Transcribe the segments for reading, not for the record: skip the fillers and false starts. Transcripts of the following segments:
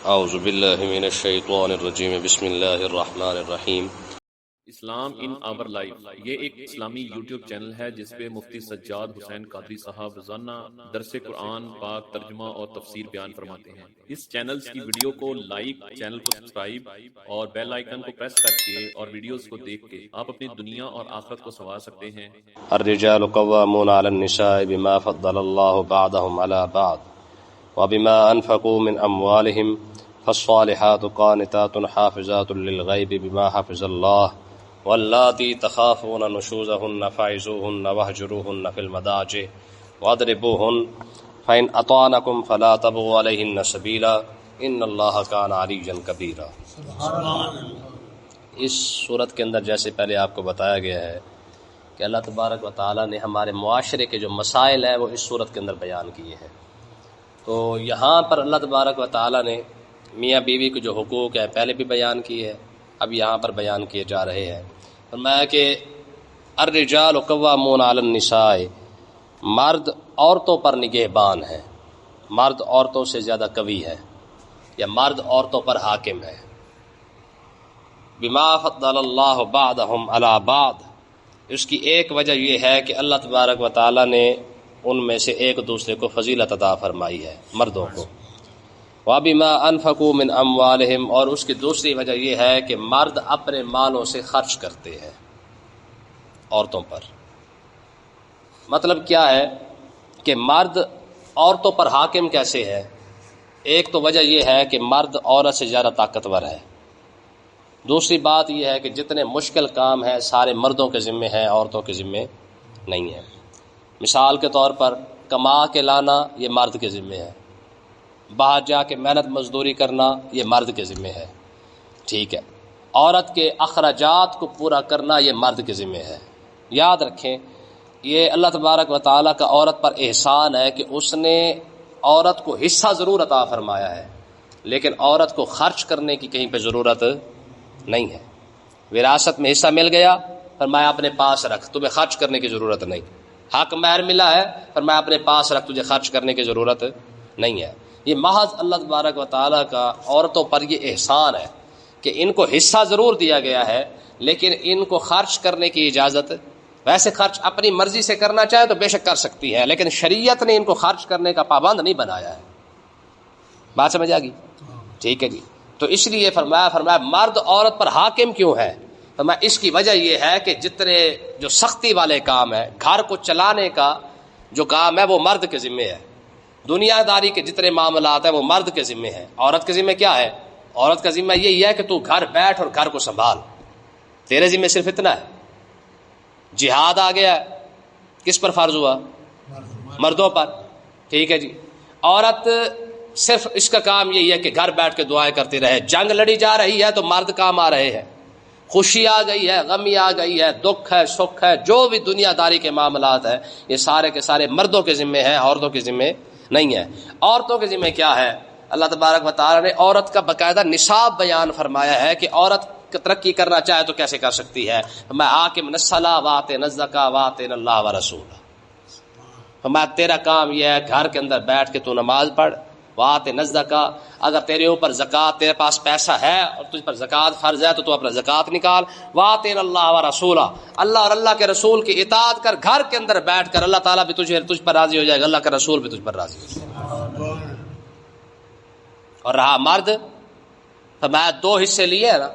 اعوذ باللہ من الشیطان الرجیم بسم اللہ الرحمن الرحیم۔ اسلام ان آور لائف یہ ایک اسلامی یوٹیوب چینل ہے جس پہ مفتی سجاد حسین قادری صاحب روزانہ درس قرآن پاک ترجمہ اور تفسیر بیان فرماتے ہیں۔ اس چینل کی ویڈیو کو لائک، چینل کو سبسکرائب اور بیل آئیکن کو پریس کر کے اور ویڈیوز کو دیکھ کے آپ اپنی دنیا اور آخرت کو سنوار سکتے ہیں۔ الرجال قوامون علی النساء بما فضل اللہ بعضهم علی بعض وبما انفقوا من اموالهم فالصالحات قانتات حافظات للغیب بما حفظ اللہ واللاتی تخافون نشوزهن فعظوهن واہجروهن فی المضاجع واضربوهن فإن اطعنکم فلا تبغوا علیہن سبیلا ان اللہ کان علیا کبیرا۔ اس صورت کے اندر جیسے پہلے آپ کو بتایا گیا ہے کہ اللہ تبارک و تعالیٰ نے ہمارے معاشرے کے جو مسائل ہیں وہ اس صورت کے اندر بیان کیے ہیں۔ تو یہاں پر اللہ تبارک و تعالیٰ نے میاں بیوی کے جو حقوق ہیں پہلے بھی بیان کیے ہیں، اب یہاں پر بیان کیے جا رہے ہیں۔ فرمایا کہ الرجال قوامون علی النساء، مرد عورتوں پر نگہبان ہے، مرد عورتوں سے زیادہ قوی ہے یا مرد عورتوں پر حاکم ہے۔ بما فضل اللہ بعضهم علی بعض، اس کی ایک وجہ یہ ہے کہ اللہ تبارک و تعالیٰ نے ان میں سے ایک دوسرے کو فضیلت عطا فرمائی ہے مردوں کو۔ وَبِمَا أَنفَقُوا مِنْ أَمْوَالِهِمْ، اور اس کی دوسری وجہ یہ ہے کہ مرد اپنے مالوں سے خرچ کرتے ہیں عورتوں پر۔ مطلب کیا ہے کہ مرد عورتوں پر حاکم کیسے ہے؟ ایک تو وجہ یہ ہے کہ مرد عورت سے زیادہ طاقتور ہے۔ دوسری بات یہ ہے کہ جتنے مشکل کام ہیں سارے مردوں کے ذمے ہیں، عورتوں کے ذمے نہیں ہیں۔ مثال کے طور پر کما کے لانا یہ مرد کے ذمے ہے، باہر جا کے محنت مزدوری کرنا یہ مرد کے ذمے ہے، ٹھیک ہے۔ عورت کے اخراجات کو پورا کرنا یہ مرد کے ذمے ہے۔ یاد رکھیں یہ اللہ تبارک و تعالیٰ کا عورت پر احسان ہے کہ اس نے عورت کو حصہ ضرور عطا فرمایا ہے لیکن عورت کو خرچ کرنے کی کہیں پہ ضرورت نہیں ہے۔ وراثت میں حصہ مل گیا، فرمایا اپنے پاس رکھ، تمہیں خرچ کرنے کی ضرورت نہیں۔ حق مہر ملا ہے، فرمایا اپنے پاس رکھ، تجھے خرچ کرنے کی ضرورت نہیں ہے۔ یہ محض اللہ تبارک و تعالیٰ کا عورتوں پر یہ احسان ہے کہ ان کو حصہ ضرور دیا گیا ہے لیکن ان کو خرچ کرنے کی اجازت، ویسے خرچ اپنی مرضی سے کرنا چاہے تو بے شک کر سکتی ہے لیکن شریعت نے ان کو خرچ کرنے کا پابند نہیں بنایا ہے۔ بات سمجھ آ گئی؟ ٹھیک ہے جی۔ تو اس لیے فرمایا مرد عورت پر حاکم کیوں ہے؟ فرمایا اس کی وجہ یہ ہے کہ جتنے جو سختی والے کام ہیں، گھر کو چلانے کا جو کام ہے وہ مرد کے ذمے ہے، دنیا داری کے جتنے معاملات ہیں وہ مرد کے ذمے ہیں۔ عورت کے ذمے کیا ہے؟ عورت کا ذمہ یہی ہے کہ تو گھر بیٹھ اور گھر کو سنبھال، تیرے ذمے صرف اتنا ہے۔ جہاد آ گیا کس پر فرض ہوا؟ مردوں پر، ٹھیک ہے جی۔ عورت صرف اس کا کام یہی ہے کہ گھر بیٹھ کے دعائیں کرتی رہے۔ جنگ لڑی جا رہی ہے تو مرد کام آ رہے ہیں، خوشی آ گئی ہے، غمی آ گئی ہے، دکھ ہے، سکھ ہے، جو بھی دنیا داری کے معاملات ہیں یہ سارے کے سارے مردوں کے ذمے ہیں، عورتوں کے ذمے نہیں ہے۔ عورتوں کے ذمہ کیا ہے؟ اللہ تبارک و تعالیٰ نے عورت کا باقاعدہ نصاب بیان فرمایا ہے کہ عورت ترقی کرنا چاہے تو کیسے کر سکتی ہے۔ میں آکم الصلاۃ وآتینا الزکاۃ وآطعنا اللہ ورسولہ، میں تیرا کام یہ ہے گھر کے اندر بیٹھ کے تو نماز پڑھ، وآتینا الزکاۃ، اگر تیرے اوپر زکوٰۃ، تیرے پاس پیسہ ہے اور تجھ پر زکوٰۃ فرض ہے تو تو اپنا زکوٰۃ نکال، وآطعنا اللہ ورسولہ، اللہ اور اللہ کے رسول کی اطاعت کر، گھر کے اندر بیٹھ کر اللہ تعالیٰ بھی تجھ پر راضی ہو جائے گا، اللہ کا رسول بھی تجھ پر راضی ہو جائے گا۔ اور رہا مرد، فرمایا دو حصے لیے نا،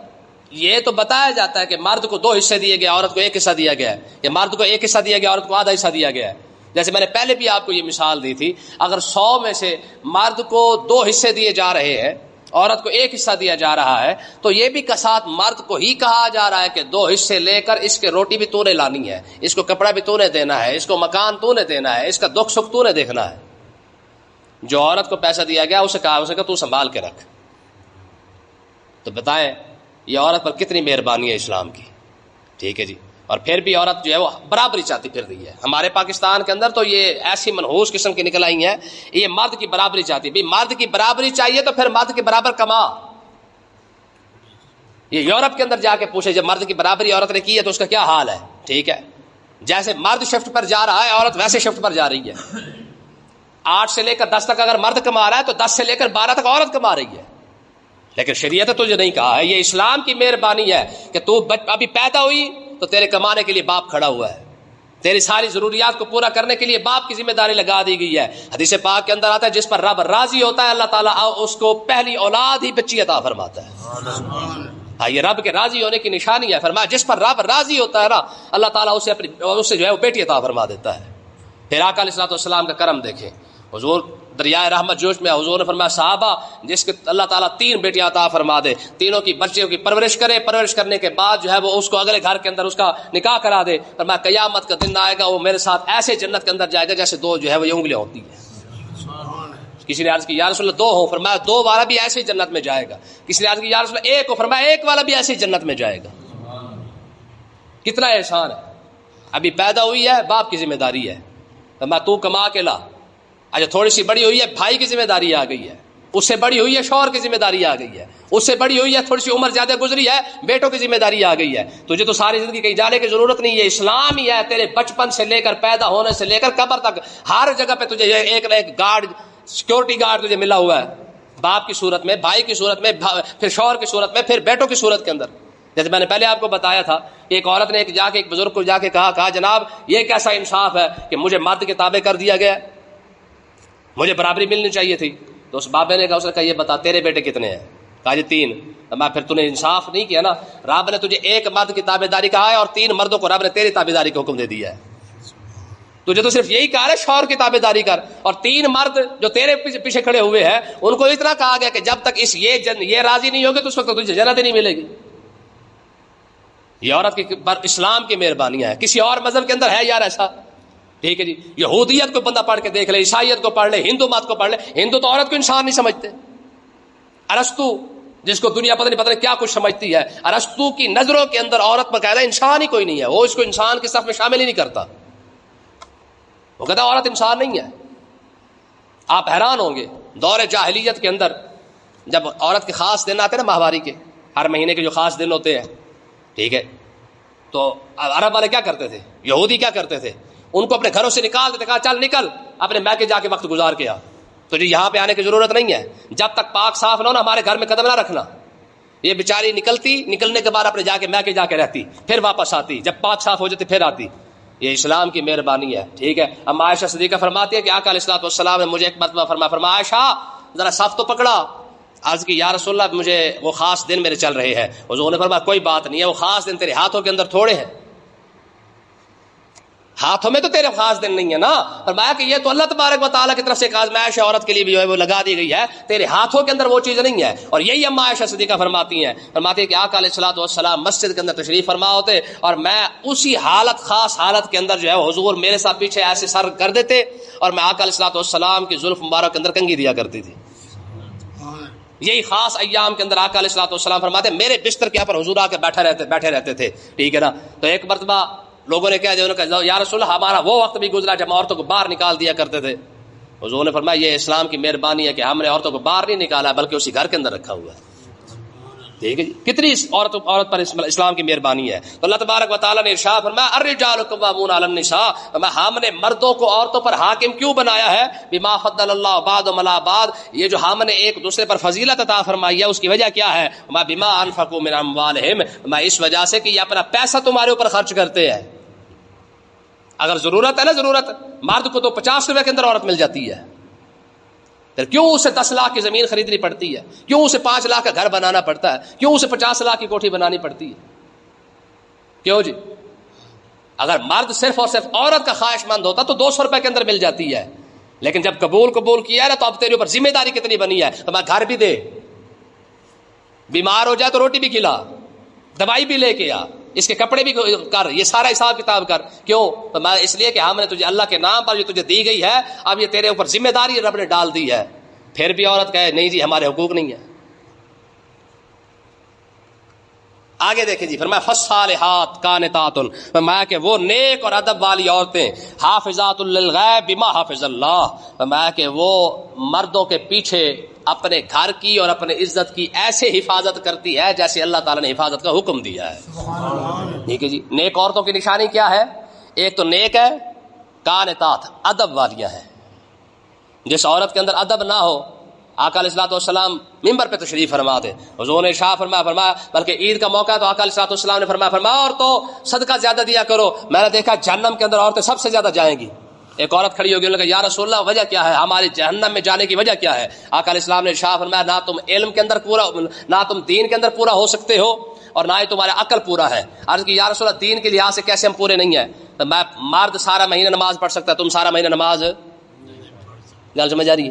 یہ تو بتایا جاتا ہے کہ مرد کو 2 حصے دیے گئے، عورت کو 1 حصہ دیا گیا ہے، یا مرد کو 1 حصہ دیا گیا، عورت کو آدھا حصہ دیا گیا ہے۔ جیسے میں نے پہلے بھی آپ کو یہ مثال دی تھی، اگر 100 میں سے مرد کو 2 حصے دیے جا رہے ہیں، عورت کو 1 حصہ دیا جا رہا ہے، تو یہ بھی کسات مرد کو ہی کہا جا رہا ہے کہ 2 حصے لے کر اس کے روٹی بھی تو نے لانی ہے، اس کو کپڑا بھی تو نے دینا ہے، اس کو مکان تو نے دینا ہے، اس کا دکھ سکھ تو نے دیکھنا ہے۔ جو عورت کو پیسہ دیا گیا اسے کہا تو سنبھال کے رکھ۔ تو بتائیں یہ عورت پر کتنی مہربانی ہے اسلام کی، ٹھیک ہے جی۔ اور پھر بھی عورت جو ہے وہ برابری چاہتی پھر رہی ہے۔ ہمارے پاکستان کے اندر تو یہ ایسی منحوس قسم کی نکل آئی ہیں، یہ مرد کی برابری چاہتی ہے۔ مرد کی برابری چاہیے تو پھر مرد کے برابر کما۔ یہ یورپ کے اندر جا کے پوچھے جب مرد کی برابری عورت نے کی ہے تو اس کا کیا حال ہے، ٹھیک ہے۔ جیسے مرد شفٹ پر جا رہا ہے عورت ویسے شفٹ پر جا رہی ہے۔ 8 سے لے کر 10 تک اگر مرد کما رہا ہے تو 10 سے لے کر 12 تک عورت کما رہی ہے۔ لیکن شریعت نے تجھے نہیں کہا ہے. یہ اسلام کی مہربانی ہے کہ تو ابھی پیدا ہوئی تو تیرے کمانے کے لیے باپ کھڑا ہوا ہے, تیری ساری ضروریات کو پورا کرنے کے لیے باپ کی ذمہ داری لگا دی گئی ہے. حدیث پاک کے اندر آتا ہے جس پر رب راضی ہوتا ہے اللہ تعالیٰ اس کو پہلی اولاد ہی بچی عطا فرماتا ہے. ہاں یہ رب کے راضی ہونے کی نشانی ہے. فرمایا جس پر رب راضی ہوتا ہے نا اللہ تعالیٰ اسے جو ہے وہ بیٹی عطا فرما دیتا ہے. پھر آقا علیہ الصلوۃ والسلام کا کرم دیکھیں. حضور دریائے رحمت جوش میں حضور نے فرمایا صحابہ جس کے اللہ تعالیٰ 3 بیٹیاں عطا فرما دے, تینوں کی بچیوں کی پرورش کرے, پرورش کرنے کے بعد جو ہے وہ اس کو اگلے گھر کے اندر اس کا نکاح کرا دے, فرمایا قیامت کا دن آئے گا وہ میرے ساتھ ایسے جنت کے اندر جائے گا جیسے 2 جو ہے وہ انگلیاں ہوتی ہیں. کسی نے عرض کی یا رسول اللہ 2 ہوں, فرمایا 2 والا بھی ایسے جنت میں جائے گا. کسی نے عرض کی یا رسول اللہ 1 ہو, فرمایا 1 والا بھی ایسے جنت میں جائے گا. کتنا احسان ہے. ابھی پیدا ہوئی ہے باپ کی ذمہ داری ہے, فرمایا تو کما کے لا. اچھا تھوڑی سی بڑی ہوئی ہے بھائی کی ذمہ داری آ گئی ہے, اس سے بڑی ہوئی ہے شوہر کی ذمہ داری آ گئی ہے, اس سے بڑی ہوئی ہے تھوڑی سی عمر زیادہ گزری ہے بیٹوں کی ذمہ داری آ گئی ہے. تجھے تو ساری زندگی کہیں جانے کی ضرورت نہیں ہے. اسلام ہی ہے تیرے بچپن سے لے کر پیدا ہونے سے لے کر قبر تک ہر جگہ پہ تجھے ایک نہ ایک گارڈ, سیکورٹی گارڈ تجھے ملا ہوا ہے, باپ کی صورت میں, بھائی کی صورت میں, پھر شوہر کی صورت میں, پھر بیٹوں کی صورت کے اندر. جیسے میں نے پہلے آپ کو بتایا تھا کہ ایک عورت نے جا کے ایک بزرگ کو جا کے کہا جناب یہ کیسا انصاف ہے کہ مجھے مرد کے تابع کر دیا گیا, مجھے برابری ملنی چاہیے تھی. تو اس بابے نے کہا, اس نے کہا یہ بتا تیرے بیٹے کتنے ہیں؟ کہا جی 3. میں پھر تو نے انصاف نہیں کیا نا, رب نے تجھے 1 مرد کی تابع داری کہا ہے اور 3 مردوں کو رب نے تیری تابع داری کا حکم دے دیا ہے. تجھے تو صرف یہی کہا ہے شوہر کی تابع داری کر, اور 3 مرد جو تیرے پیچھے کھڑے ہوئے ہیں ان کو اتنا کہا گیا کہ جب تک یہ راضی نہیں ہوگے تو اس وقت تجھے جنت ہی نہیں ملے گی. یہ عورت کی پر اسلام کی مہربانی ہے. کسی اور مذہب کے اندر ہے یار ایسا؟ ٹھیک ہے جی, یہودیت کو بندہ پڑھ کے دیکھ لے, عیسائیت کو پڑھ لے, ہندو مت کو پڑھ لے. ہندو تو عورت کو انسان نہیں سمجھتے. ارسطو جس کو دنیا پتہ نہیں کیا کچھ سمجھتی ہے, ارسطو کی نظروں کے اندر عورت باقاعدہ انسان ہی کوئی نہیں ہے, وہ اس کو انسان کے صف میں شامل ہی نہیں کرتا. وہ کہتا عورت انسان نہیں ہے. آپ حیران ہوں گے دور جاہلیت کے اندر جب عورت کے خاص دن آتے ہیں نا ماہواری کے, ہر مہینے کے جو خاص دن ہوتے ہیں, ٹھیک ہے, تو عرب والے کیا کرتے تھے, یہودی کیا کرتے تھے, ان کو اپنے گھروں سے نکال دیتے, کہا چل نکل اپنے میکے جا کے وقت گزار کے آ, تجھے یہاں پہ آنے کی ضرورت نہیں ہے, جب تک پاک صاف نہ ہو نا ہمارے گھر میں قدم نہ رکھنا. یہ بیچاری نکلتی, نکلنے کے بعد اپنے جا کے میکے جا کے رہتی, پھر واپس آتی, جب پاک صاف ہو جاتی پھر آتی. یہ اسلام کی مہربانی ہے. ٹھیک ہے. اب عائشہ صدیقہ فرماتی ہے کہ آقا علیہ الصلوۃ والسلام نے مجھے ایک مرتبہ فرمایا عائشہ ذرا صف تو پکڑا. عرض کی یا رسول اللہ مجھے وہ خاص دن میرے چل رہے ہیں. حضور نے فرمایا کوئی بات نہیں ہے, وہ خاص دن تیرے ہاتھوں کے اندر تھوڑے ہیں, ہاتھوں میں تو تیرے خاص دن نہیں ہے نا. فرمایا کہ یہ تو اللہ تبارک و تعالیٰ کی طرف سے ایک آزمائش عورت کے لیے بھی جو ہے وہ لگا دی گئی ہے, تیرے ہاتھوں کے اندر وہ چیز نہیں ہے. اور یہی اما عائشہ صدیقہ فرماتی ہیں کہ آقا علیہ الصلوۃ والسلام مسجد کے اندر تشریف فرما ہوتے اور میں اسی حالت, خاص حالت کے اندر جو ہے حضور میرے ساتھ پیچھے ایسے سر کر دیتے اور میں آقا علیہ الصلوۃ والسلام کی زلف مبارک کے اندر کنگھی دیا کرتی تھی. یہی خاص ایام کے اندر آقا علیہ الصلوۃ والسلام فرماتے میرے بستر کے اوپر حضور آ کے بیٹھے رہتے تھے. ٹھیک ہے نا. تو ایک مرتبہ لوگوں نے کہا یا رسول اللہ ہمارا وہ وقت بھی گزرا جب عورتوں کو باہر نکال دیا کرتے تھے. حضور نے فرمایا یہ اسلام کی مہربانی ہے کہ ہم نے عورتوں کو باہر نہیں نکالا بلکہ اسی گھر کے اندر رکھا ہوا ہے. ٹھیک ہے جی. کتنی عورت پر اسلام کی مہربانی ہے. تو اللہ تبارک و تعالیٰ نے ارشاد فرمایا الرجال قوامون علی النساء, ہم نے مردوں کو عورتوں پر حاکم کیوں بنایا ہے, بما فضل اللہ بعضهم علی بعض, یہ جو ہم نے ایک دوسرے پر فضیلت عطا فرمائی ہے اس کی وجہ کیا ہے, بما انفقوا من اموالهم, اس وجہ سے کہ یہ اپنا پیسہ تمہارے اوپر خرچ کرتے ہیں. اگر ضرورت ہے نا, ضرورت مرد کو تو 50 روپے کے اندر عورت مل جاتی ہے, پھر کیوں اسے 10 لاکھ کی زمین خریدنی پڑتی ہے, کیوں اسے 5 لاکھ کا گھر بنانا پڑتا ہے, کیوں اسے 50 لاکھ کی کوٹھی بنانی پڑتی ہے, کیوں جی؟ اگر مرد صرف اور صرف عورت کا خواہش مند ہوتا تو 200 روپے کے اندر مل جاتی ہے, لیکن جب قبول کیا ہے نا تو اب تیرے اوپر ذمہ داری کتنی بنی ہے, تو میں گھر بھی دے, بیمار ہو جائے تو روٹی بھی کھلا, دوائی بھی لے کے آ, اس کے کپڑے بھی کر, یہ سارا حساب کتاب کر. کیوں؟ تو میں اس لیے کہ ہم نے تجھے اللہ کے نام پر جو تجھے دی گئی ہے اب یہ تیرے اوپر ذمہ داری رب نے ڈال دی ہے. پھر بھی عورت کہے نہیں جی ہمارے حقوق نہیں ہے. آگے دیکھیں جی, فرمایا فالصالحات قانتات, فرمایا کہ وہ نیک اور ادب والی عورتیں, حافظات للغیب بما حافظ اللہ, فرمایا کہ وہ مردوں کے پیچھے اپنے گھر کی اور اپنے عزت کی ایسے حفاظت کرتی ہے جیسے اللہ تعالیٰ نے حفاظت کا حکم دیا ہے. ٹھیک ہے جی. نیک عورتوں کی نشانی کیا ہے, ایک تو نیک ہے, قانتات ادب والیاں ہیں. جس عورت کے اندر ادب نہ ہو آقا علیہ الصلوۃ والسلام ممبر پہ تشریف فرما تھے، حضور نے ارشاد فرمایا بلکہ عید کا موقع تو آقا علیہ الصلوۃ والسلام نے فرمایا اور تو صدقہ زیادہ دیا کرو. میں نے دیکھا جہنم کے اندر عورتیں سب سے زیادہ جائیں گی. ایک عورت کھڑی ہوگی، انہوں نے کہا یا رسول اللہ وجہ کیا ہے، ہماری جہنم میں جانے کی وجہ کیا ہے؟ آقا علیہ السلام نے ارشاد فرمایا نہ تم علم کے اندر پورا، نہ تم دین کے اندر پورا ہو سکتے ہو اور نہ ہی تمہارا عقل پورا ہے. عرض کی یا رسول اللہ دین کے لحاظ سے کیسے ہم پورے نہیں ہیں؟ تو میں مرد سارا مہینہ نماز پڑھ سکتا ہے، تم سارا مہینہ نماز، گل سمجھ آ رہی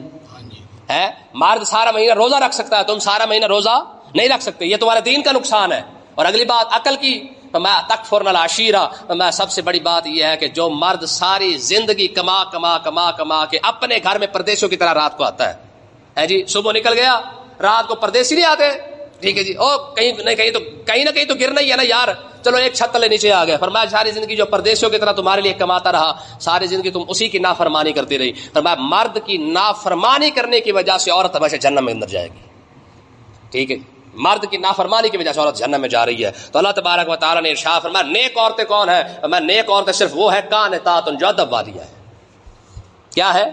ہے؟ مرد سارا مہینہ روزہ رکھ سکتا ہے، تم سارا مہینہ روزہ نہیں رکھ سکتے، یہ تمہارے دین کا نقصان ہے. اور اگلی بات عقل کی، میں تکفرن العشیرہ، میں سب سے بڑی بات یہ ہے کہ جو مرد ساری زندگی کما کما کما کما کے اپنے گھر میں پردیسیوں کی طرح رات کو آتا ہے جی، صبح نکل گیا رات کو پردیسی نہیں آتے، ٹھیک ہے جی، او کہیں نہ کہیں تو گرنا ہی ہے نا یار، چلو ایک چھت تلے نیچے آ گئے. فرمایا ساری زندگی جو پردیسیوں کی طرح تمہارے لیے کماتا رہا، ساری زندگی تم اسی کی نافرمانی کرتی رہی. فرمایا مرد کی نافرمانی کرنے کی وجہ سے عورت ہمیشہ جہنم میں اندر جائے گی. ٹھیک ہے، مرد کی نافرمانی کی وجہ سے عورت جہنم میں جا رہی ہے. تو اللہ تبارک و تعالیٰ نے ارشاد فرمایا نیک عورتیں کون ہیں؟ میں نیک عورتیں صرف وہ ہے قانتات جو ادب والیاں ہیں. کیا ہے؟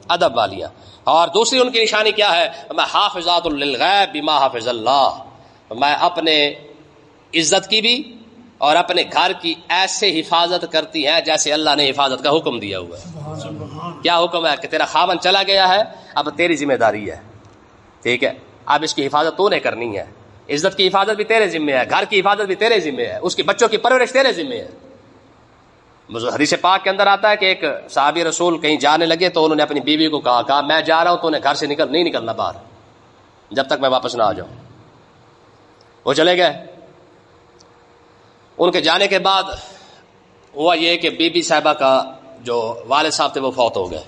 ادب والیاں. اور دوسری ان کی نشانی کیا ہے؟ میں حافظات للغیب بما حافظ اللہ، میں اپنے عزت کی بھی اور اپنے گھر کی ایسے حفاظت کرتی ہیں جیسے اللہ نے حفاظت کا حکم دیا ہوا ہے. کیا حکم ہے؟ کہ تیرا خاوند چلا گیا ہے، اب تیری ذمہ داری ہے، ٹھیک ہے، اب اس کی حفاظت تو نے کرنی ہے. عزت کی حفاظت بھی تیرے ذمہ ہے، گھر کی حفاظت بھی تیرے ذمہ ہے، اس کے بچوں کی پرورش تیرے ذمہ ہے. حدیث پاک کے اندر آتا ہے کہ ایک صحابی رسول کہیں جانے لگے تو انہوں نے اپنی بیوی کو کہا میں جا رہا ہوں، تو نے گھر سے نہیں نکلنا باہر جب تک میں واپس نہ آ جاؤں. وہ چلے گئے. ان کے جانے کے بعد ہوا یہ کہ بی بی صاحبہ کا جو والد صاحب تھے وہ فوت ہو گئے.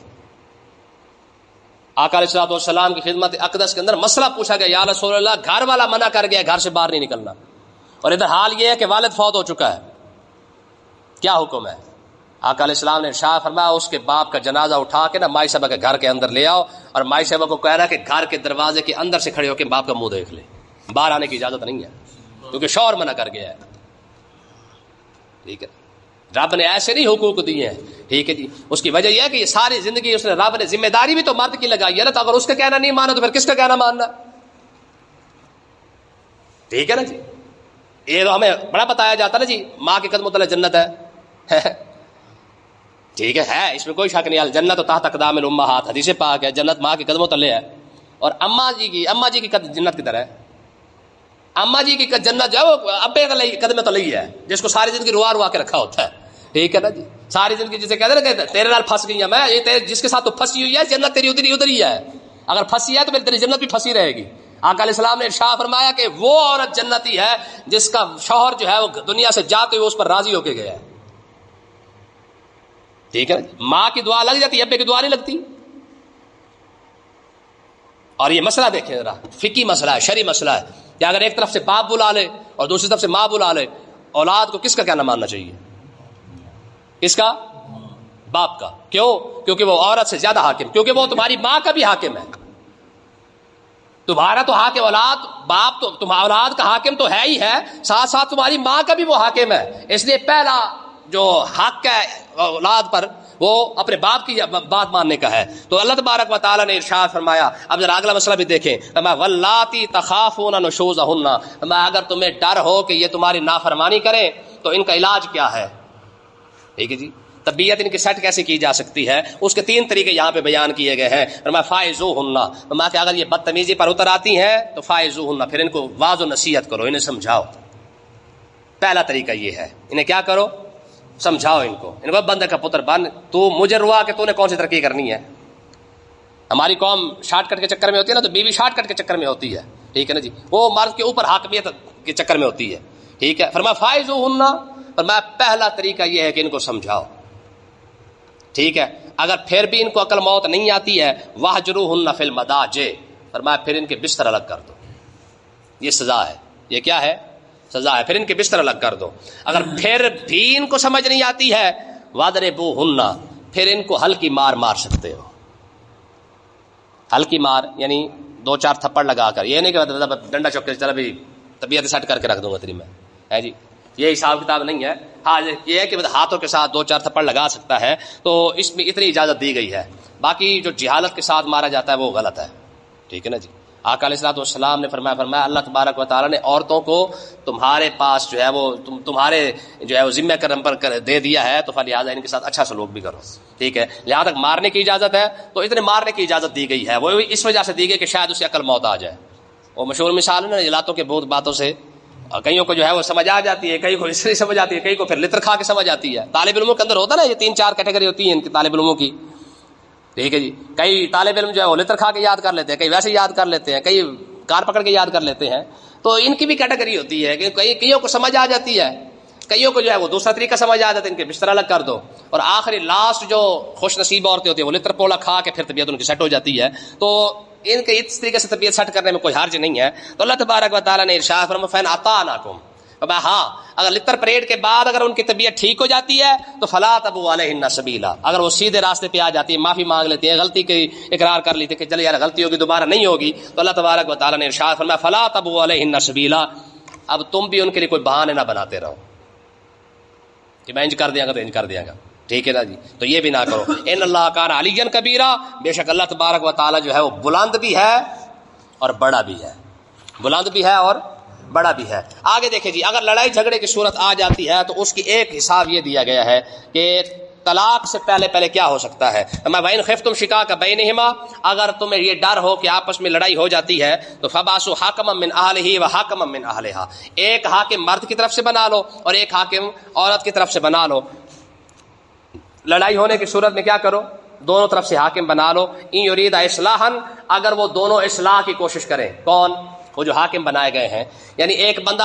آقا علیہ الصلوۃ والسلام کی خدمت اقدس کے اندر مسئلہ پوچھا گیا، یا رسول اللہ گھر والا منع کر گیا گھر سے باہر نہیں نکلنا، اور ادھر حال یہ ہے کہ والد فوت ہو چکا ہے، کیا حکم ہے؟ آقا علیہ السلام نے ارشاد فرمایا اس کے باپ کا جنازہ اٹھا کے نا مائی صاحبہ کے گھر کے اندر لے آؤ، اور مائی صاحبہ کو کہہ رہا کہ گھر کے دروازے کے اندر سے کھڑے ہو کے باپ کا منہ دیکھ لے، باہر آنے کی اجازت نہیں ہے کیونکہ شوہر منع کر گیا ہے. ٹھیک ہے، رب نے ایسے نہیں حقوق دیے ہیں. ٹھیک ہے جی، اس کی وجہ یہ ہے کہ یہ ساری زندگی اس نے رب نے ذمہ داری بھی تو مرد کی لگائی ہے نا، تو اگر اس کا کہنا نہیں مانا تو پھر کس کا کہنا ماننا؟ ٹھیک ہے نا جی، یہ تو ہمیں بڑا بتایا جاتا نا جی ماں کے قدموں تلے جنت ہے. ٹھیک ہے، اس میں کوئی شک نہیں. الجنت تو تحت اقدام الامہات، حدیث پاک ہے، جنت ماں کے قدموں تلے ہے. اور اما جی کی جنت کدھر ہے؟ اما جی کی جنت جو ہے وہ ابے کا قدمے تو لئی ہے، جس کو ساری زندگی روا کے رکھا ہوتا ہے. ٹھیک ہے نا جی، ساری زندگی جسے کہتے ہیں نا کہ تیرے نال پھنس گئی ہے میں، یہ جس کے ساتھ تو پھنسی ہوئی ہے جنت تیری ادھر ہی ہے. اگر پھنسی ہے تو پھر تیری جنت بھی پھنسی رہے گی. آقا علیہ السلام نے ارشاد فرمایا کہ وہ عورت جنتی ہے جس کا شوہر جو ہے وہ دنیا سے جاتے ہوئے اس پر راضی ہو کے گیا ہے. ٹھیک ہے، ماں کی دعا لگ جاتی ہے، ابے کی دعا نہیں لگتی. اور یہ مسئلہ دیکھیں ذرا، فقہی مسئلہ ہے، شرعی مسئلہ ہے کہ اگر ایک طرف سے باپ بلا لے اور دوسری طرف سے ماں بلا لے، اولاد کو کس کا کہنا ماننا چاہیے؟ کس کا؟ باپ کا. کیوں؟ کیونکہ وہ عورت سے زیادہ حاکم، کیونکہ وہ تمہاری ماں کا بھی حاکم ہے. تمہارا تو حاکم اولاد، باپ تو تمہارا اولاد کا حاکم تو ہے ہی ہے، ساتھ ساتھ تمہاری ماں کا بھی وہ حاکم ہے. اس لیے پہلا جو حق ہے اولاد پر وہ اپنے باپ کی بات ماننے کا ہے. تو اللہ تبارک و تعالیٰ نے ارشاد فرمایا. اب ذرا اگلا مسئلہ بھی دیکھیں، واللاتی تخافون نشوزہن، اگر تمہیں ڈر ہو کہ یہ تمہاری نافرمانی کریں تو ان کا علاج کیا ہے؟ ٹھیک ہے جی، طبیعت ان کی سیٹ کیسے کی جا سکتی ہے، اس کے 3 طریقے یہاں پہ بیان کیے گئے ہیں. فائزوہن، کہ اگر یہ بدتمیزی پر اتر آتی ہیں تو فائزوہن، پھر ان کو واضح و نصیحت کرو، انہیں سمجھاؤ. پہلا طریقہ یہ ہے، انہیں کیا کرو؟ سمجھاؤ ان کو بندے کا پتر بن، تو مجھے روا کہ تو نے کون سی ترقی کرنی ہے. ہماری قوم شارٹ کٹ کے چکر میں ہوتی ہے نا، تو بیوی شارٹ کٹ کے چکر میں ہوتی ہے. ٹھیک ہے نا جی، وہ مرد کے اوپر حاکمیت کے چکر میں ہوتی ہے. ٹھیک ہے، فرمایا فائزوہن، فرمایا پہلا طریقہ یہ ہے کہ ان کو سمجھاؤ. ٹھیک ہے، اگر پھر بھی ان کو عقل موت نہیں آتی ہے واہجروہن فی المضاجع، فرمایا پھر ان کے بستر الگ کر دو. یہ سزا ہے. یہ کیا ہے؟ سزا ہے. پھر ان کے بستر الگ کر دو. اگر پھر بھی ان کو سمجھ نہیں آتی ہے واضربوہن، پھر ان کو ہلکی مار مار سکتے ہو. ہلکی مار یعنی 2-4 تھپڑ لگا کر، یہ نہیں کہ ڈنڈا چوک کے چلا بھی طبیعت سیٹ کر کے رکھ دوں گا تیری میں، ہے جی، یہ حساب کتاب نہیں ہے. ہاں یہ ہے کہ ہاتھوں کے ساتھ 2-4 تھپڑ لگا سکتا ہے، تو اس میں اتنی اجازت دی گئی ہے. باقی جو جہالت کے ساتھ مارا جاتا ہے وہ غلط ہے. ٹھیک ہے نا جی. آقا علیہ الصلوۃ والسلام نے فرمایا اللہ تبارک و تعالیٰ نے عورتوں کو تمہارے پاس جو ہے وہ تمہارے جو ہے وہ ذمہ کرم پر دے دیا ہے، تو فلہذا ان کے ساتھ اچھا سلوک بھی کرو. ٹھیک ہے، جہاں تک مارنے کی اجازت ہے تو اتنے مارنے کی اجازت دی گئی ہے، وہ اس وجہ سے دی گئی کہ شاید اسے عقل موت آ جائے. وہ مشہور مثال ہے نا جلاتوں کے بہت باتوں سے کئیوں کو جو ہے وہ سمجھ آ جاتی ہے، کئی کو اس لیے سمجھ آتی ہے، کئی کو پھر لطر کھا کے سمجھ آتی ہے. طالب علموں کے اندر ہوتا نا یہ 3-4 کیٹیگری ہوتی ہیں ان کی طالب علموں کی. ٹھیک ہے جی، کئی طالب علم جو ہے وہ لطر کھا کے یاد کر لیتے ہیں، کئی ویسے یاد کر لیتے ہیں، کئی کار پکڑ کے یاد کر لیتے ہیں. تو ان کی بھی کیٹیگری ہوتی ہے کہ کئیوں کو سمجھ آ جاتی ہے، کئیوں کو جو ہے وہ دوسرا طریقہ سمجھ آ جاتا ہے، ان کے بستر الگ کر دو. اور آخری لاسٹ جو خوش نصیب عورتیں ہوتی ہیں وہ لطر پولا کھا کے پھر طبیعت ان کی سیٹ ہو جاتی ہے. تو ان کے اس طریقے سے طبیعت سیٹ کرنے میں کوئی حرج نہیں ہے. تو اللہ تبارک و تعالیٰ نے ارشاد فرمایا فَإِنْ أَطَاعْنَكُمْ، ہاں اگر لطر پریڈ کے بعد اگر ان کی طبیعت ٹھیک ہو جاتی ہے تو فَلَا تَبْغُوا عَلَيْهِنَّ سَبِيلًا، اگر وہ سیدھے راستے پہ آ جاتی ہے، معافی مانگ لیتی ہے، غلطی کی اقرار کر لیتی ہے کہ چلے یار غلطی ہوگی دوبارہ نہیں ہوگی، تو اللہ تبارک و تعالیٰ نے ارشاد فرمایا فَلَا تَبْغُوا عَلَيْهِنَّ سَبِيلًا. اب تم بھی ان کے لیے کوئی بہانے نہ بناتے رہو کہ میں انج کر دیا گا تو انج کر دیا گا. ٹھیک ہے نا جی، تو یہ بھی نہ کرو. ان اللہ کان علیٰ کبیرہ، بے شک اللہ تبارک و تعالیٰ جو ہے وہ بلند بھی ہے اور بڑا بھی ہے، بلند بھی ہے اور بڑا بھی ہے. آگے دیکھیں جی، اگر لڑائی جھگڑے کی صورت آ جاتی ہے تو اس کی ایک حساب یہ دیا گیا ہے کہ طلاق سے پہلے کیا ہو سکتا ہے. وَإِنْ خِفْتُمْ شِقَاقَ بَيْنِهِمَا، اگر تمہیں یہ ڈر ہو کہ آپس میں لڑائی ہو جاتی ہے تو فَبَعْثُوا حَكَمًا مِّنْ أَهْلِهِ وَحَكَمًا مِّنْ أَهْلِهَا، ایک حاکم مرد کی طرف سے بنا لو اور ایک حاکم عورت کی طرف سے بنا لو. لڑائی ہونے کی صورت میں کیا کرو، دونوں طرف سے حاکم بنا لو. إِن يُرِيدَ إِصْلَاحًا، اگر وہ دونوں اصلاح کی کوشش کریں. کون؟ وہ جو حاکم بنائے گئے ہیں، یعنی ایک بندہ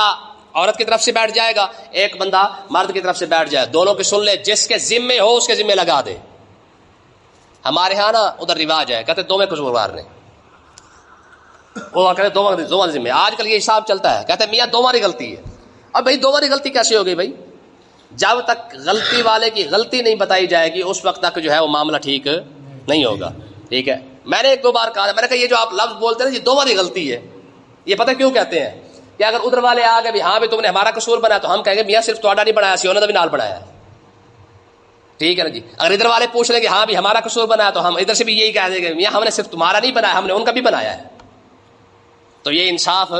عورت کی طرف سے بیٹھ جائے گا، ایک بندہ مرد کی طرف سے بیٹھ جائے، دونوں کی سن لے، جس کے ذمے ہو اس کے ذمے لگا دے. ہمارے ہاں نا ادھر رواج ہے، کہتے دونوں قصوروار نے، وہ کہتے دونوں ذمے. آج کل یہ حساب چلتا ہے، کہتے میاں دونوں کی غلطی ہے. اب بھائی دونوں کی غلطی کیسے ہو گئی بھائی؟ جب تک غلطی والے کی غلطی نہیں بتائی جائے گی اس وقت تک جو ہے وہ معاملہ ٹھیک نہیں ہوگا. ٹھیک ہے، میں نے 1-2 بار کہا، میں نے کہا یہ جو آپ لفظ بولتے ہیں یہ دونوں کی غلطی ہے، یہ پتہ کیوں کہتے ہیں کہ اگر ادھر والے آ گئے بھی ہاں بھی تم نے ہمارا قصور بنایا تو ہم کہیں گے میاں صرف تھوڑا نہیں بنایا، سیونہ بھی نال بنایا ہے. ٹھیک ہے نا جی. اگر ادھر والے پوچھ لیں کہ ہاں بھی ہمارا قصور بنایا تو ہم ادھر سے بھی یہی کہہ دیں گے میاں ہم نے صرف تمہارا نہیں بنایا، ہم نے ان کا بھی بنایا ہے. تو یہ انصاف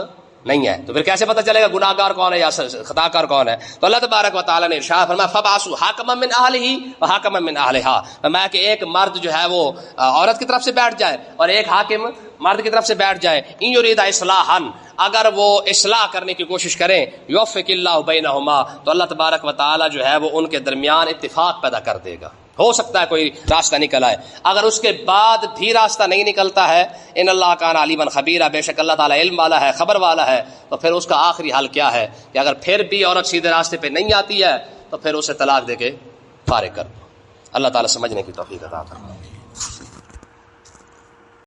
نہیں ہے. تو پھر کیسے پتہ چلے گا گناہ گار کون ہے یا خطا کار کون ہے؟ تو اللہ تبارک و تعالیٰ نے ارشاد فرمایا فَبَعْثُوا حَكَمًا مِّنْ أَهْلِهِ وَحَكَمًا مِّنْ أَهْلِهَا، فرمایا کہ ایک مرد جو ہے وہ عورت کی طرف سے بیٹھ جائے اور ایک حاکم مرد کی طرف سے بیٹھ جائے. إِن يُرِيدَ إِصْلَاحًا، اگر وہ اصلاح کرنے کی کوشش کریں، يُوفِّقِ اللَّهُ بَيْنَهُمَا، تو اللہ تبارک و تعالیٰ جو ہے وہ ان کے درمیان اتفاق پیدا کر دے گا. ہو سکتا ہے کوئی راستہ نکل آئے. اگر اس کے بعد بھی راستہ نہیں نکلتا ہے، ان اللہ کان علیما خبیرا، بے شک اللہ تعالیٰ علم والا ہے، خبر والا ہے، تو پھر اس کا آخری حل کیا ہے کہ اگر پھر بھی عورت سیدھے راستے پہ نہیں آتی ہے تو پھر اسے طلاق دے کے فارغ کر دو. اللہ تعالیٰ سمجھنے کی توفیق عطا فرمائے.